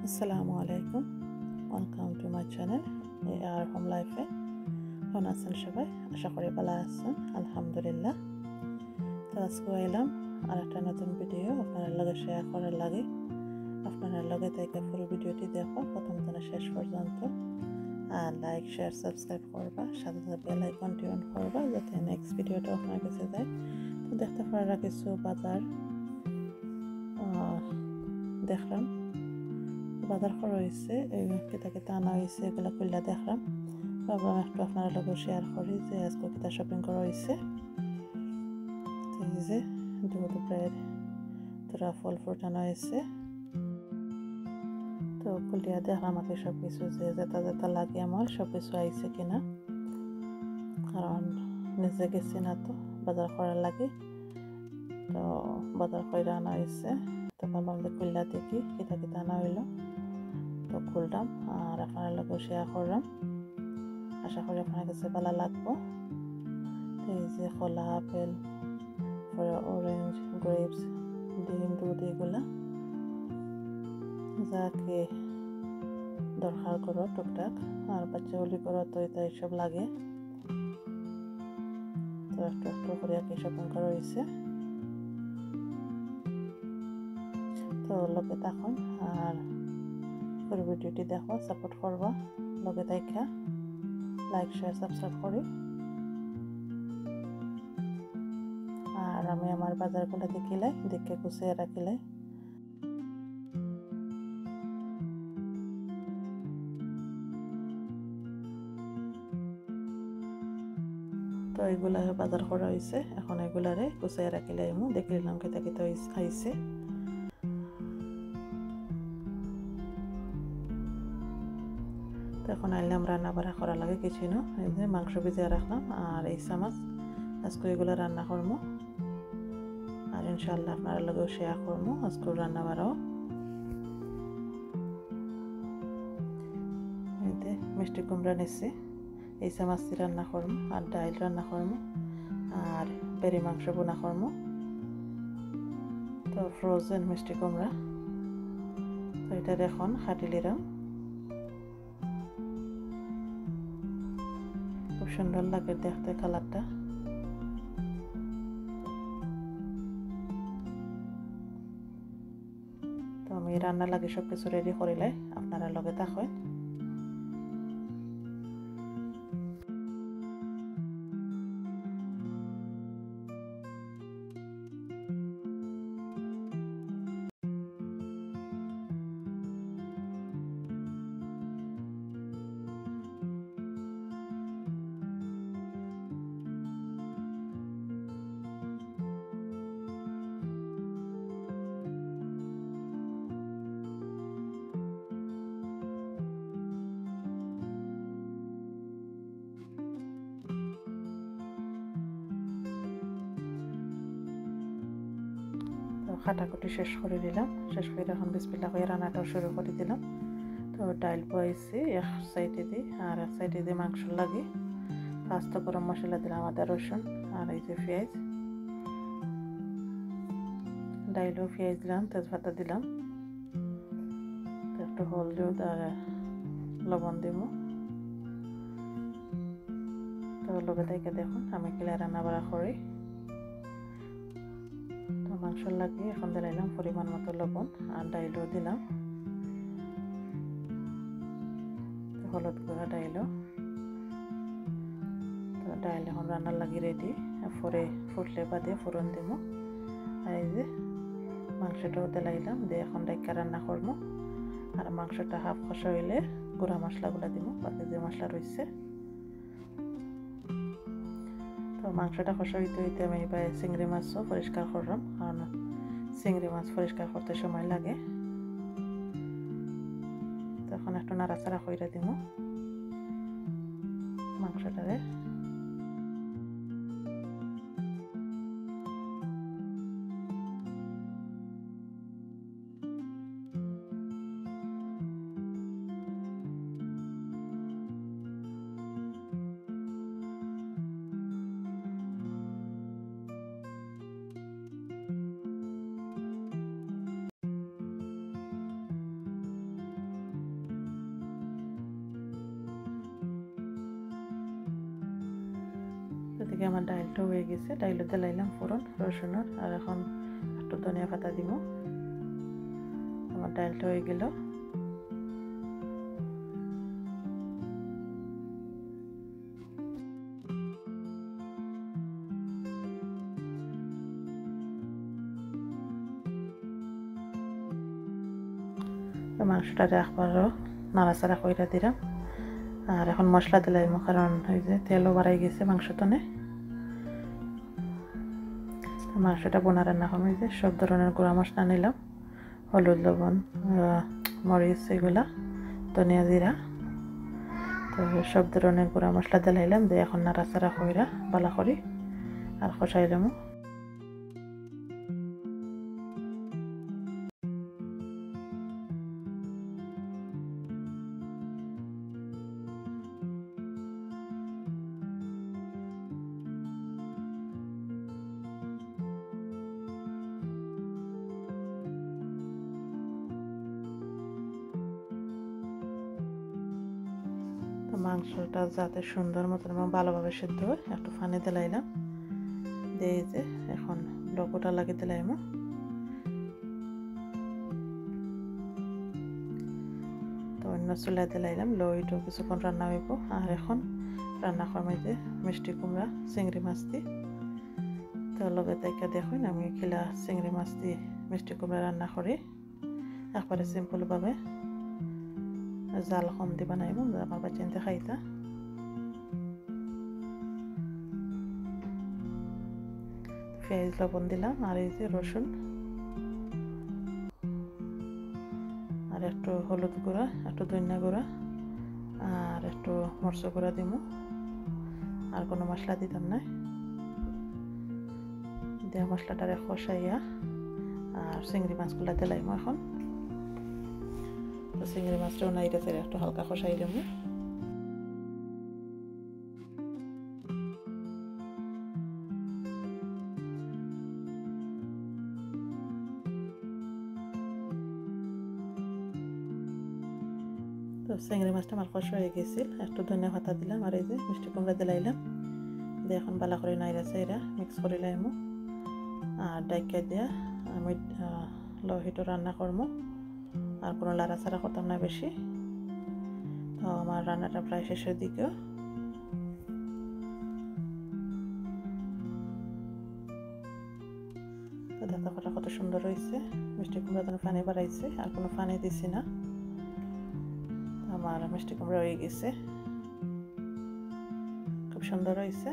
আসসালামু আলাইকুম, welcome to my channel আর হোম লাইফে। কেমন আছেন সবাই? আশা করি ভালো আছেন, আলহামদুলিল্লাহ। তো আজকে এলাম আর একটা নতুন ভিডিও আপনার লগে শেয়ার করার লাগে। আপনার লগে থেকে পুরো ভিডিওটি দেখো প্রথম থেকে শেষ পর্যন্ত, আর লাইক শেয়ার সাবস্ক্রাইব করবা, সাথে সাথে বেল আইকনটি অন করবা যাতে নেক্সট ভিডিওটা আপনার কাছে যায়। তো দেখতে পারা কিছু বাজার দেখলাম, বাজার করা হয়েছে, কিতা কিতা আনা হয়েছে এগুলো খুললা দেখলাম। ভাবলাম একটু আপনার লগে শেয়ার করি যে আজকে কিতা শপিং করা হয়েছে। এই যে দুধ ব্রেড তোরা ফল ফ্রুট আনা হয়েছে। তো খুলিয়া দেখলাম আমাকে সব কিছু যে যেটা যেটা লাগে আমার সব কিছু আইছে কিনা, কারণ নিজে গেছি না তো বাজার করার লাগে। তো বাজার করে আনা হয়েছে। তো ভাবলাম যে খুললা দেখি কিতা কিতা আনা হইলো। তো খুললাম আর আপনার লগে শেয়ার করলাম, আশা করি আপনার কাছে ভালো লাগবো। এই যে কলা, আপেল, অরেঞ্জ, গ্রেপস, ডিম, দুধ, এগুলা যাকে দরকার করো টুকটাক, আর বাচ্চাগুলি করো তো এটা এইসব লাগে। তো একটু একটু করে আর কি শপিং করা হয়েছে। তো লগে থাকুন আর পুরো ভিডিওটি দেখো, সাপোর্ট করবা, লগে দেখা লাইক শেয়ার সাবস্ক্রাইব করি। আর আমি আমার বাজারগুলো দেখিলাই, দেখে গুছিয়ে রাখিলাই। তো এগুলা বাজার করা হয়েছে, এখন এগুলারে গুছিয়ে রাখিলাই। আমি দেখলাম কেতা কেতা আইছে। তো এখন আইলাম রান্না বাড়া করা লাগে কিছু না। এই যে মাংস ভিজিয়ে রাখলাম আর এই চামচ আজকে এগুলো রান্না করবো, আর ইনশাল্লাহ আপনার লগেও শেয়ার করবো আজকে রান্না বাড়াও। এতে মিষ্টি কুমড়া নিচ্ছি, এই চামচ রান্না করবো, আর ডাইল রান্না করবো, আর বেরি মাংস বোনা করবো। তো ফ্রোজেন মিষ্টি কুমড়া, তো এটা এখন খাটিলিরাম, খুব সুন্দর লাগে দেখতে কালারটা। তো আমি রান্না লাগে সব কিছু রেডি করিলে আপনারা লগে থাকেন। কাটাকুটি শেষ করে দিলাম, শেষ করে এখন বিসমিল্লাহ করে রান্নাটাও শুরু করে দিলাম। তো ডাইল বয়েছি এক সাইডে দিয়ে, আর এক সাইডে দিয়ে মাংস লাগে। আস্ত গরম মশলা দিলাম, আদা রসুন, আর এই যে পেঁয়াজ, ডাইলও পেঁয়াজ দিলাম, তেজপাতা দিলাম, একটু হলুদ আর লবণ দিব। তো লগে থেকে দেখুন আমি কিলা রান্না বাড়া করি। তো মাংস লাগিয়ে এখন দিলাম পরিমাণ মতো লবণ, আর ডাইলও দিলাম, হলুদ গুঁড়া, ডাইলও। তো ডাইল এখন রান্নার লাগি রেডি, পরে ফুটলে বাদে ফোড়ন দিব। আর এই যে মাংসটাও দিলাইলাম, দিয়ে এখন ডাইকা রান্না করবো। আর মাংসটা হাফ কষা হইলে গুঁড়া মশলাগুলো দিব, বাকি যে মশলা রয়েছে। তো মাংসটা কষা হইতে হইতে আমি এবার চিংড়ি মাছও পরিষ্কার করলাম, কারণ চিংড়ি মাছ পরিষ্কার করতে সময় লাগে। তখন একটু নাড়াচাড়া করে দিব মাংসটারে। এদিকে আমার ডাইলটা হয়ে গেছে, ডাইলও দিলাইলাম ফোড়ন রসুনের, আর এখন একটু ধনিয়া পাতা দিব। আমার ডাইলটা হয়ে গেল। মাংসটা একবারও নাড়াচাড়া কইরা দিলাম। আর এখন মশলা দিলাম, কারণ ওই যে তেলও বাড়াই গেছে মাংসটনে। মাংসটা বোনা রান্না করবো, যে সব ধরনের গুঁড়া মশলা নিলাম, হলুদ, লবণ, মরিচ, এগুলা, ধনিয়া, জিরা। তো সব ধরনের গুঁড়া মশলা দিলাইলাম, দিয়ে এখন নাড়াচাড়া কইরা বালা করি আর কষাইলাম। মাংসটা যাতে সুন্দর মতন এবং ভালোভাবে সিদ্ধ হয়, একটু পানি দিলাইলাম, দিয়ে যে এখন লবণটা লাগিয়ে দিলাম। তো অন্য চুলায় দিলাইলাম, লইটো কিছুক্ষণ রান্না হইব। আর এখন রান্না করবো যে মিষ্টি কুমড়া চিংড়ি মাছ দিয়ে। তো লগে তাইকা দেখুন আমি খিলা চিংড়ি মাছ দিয়ে মিষ্টি কুমড়া রান্না করি, একবারে সিম্পলভাবে, জাল কম দি বানাইব, আমার বাচ্চাতে খাইতা। পেঁয়াজ লবণ দিলাম, আর এই যে রসুন, আর একটু হলুদ গুঁড়া, একটু ধনিয়া গুঁড়া, আর একটু মরচ গুঁড়া দিব। আর কোনো মশলা দিতাম না। দিয়ে মশলাটারে কষাইয়া আর চিংড়ি মাছগুলা দিলাম এখন। তো চিংড়ি মাছটাও নাইটা ছেড়ে একটু হালকা কষাই দেব। তো চিংড়ি মাছটা আমার কষা হয়ে গেছিল, একটু ধনিয়া পাতা দিলাম, আর এই যে মিষ্টি কুমড়া দিলাইলাম, দিয়ে এখন বালা করে নাইরা চাইরা মিক্স করে লাইম। আর ডাইকা দিয়া আমি লো হিটে রান্না করবো, আর কোনো লাড়াচাড়া করতাম না বেশি। তো আমার রান্নাটা প্রায় শেষের দিকেও। তো দেখো কত সুন্দর হয়েছে, মিষ্টি কুমড়া যেন পানি বাড়াইছে, আর কোনো পানি দিছি না। আমার মিষ্টি কুমড়া হয়ে গেছে, খুব সুন্দর হয়েছে।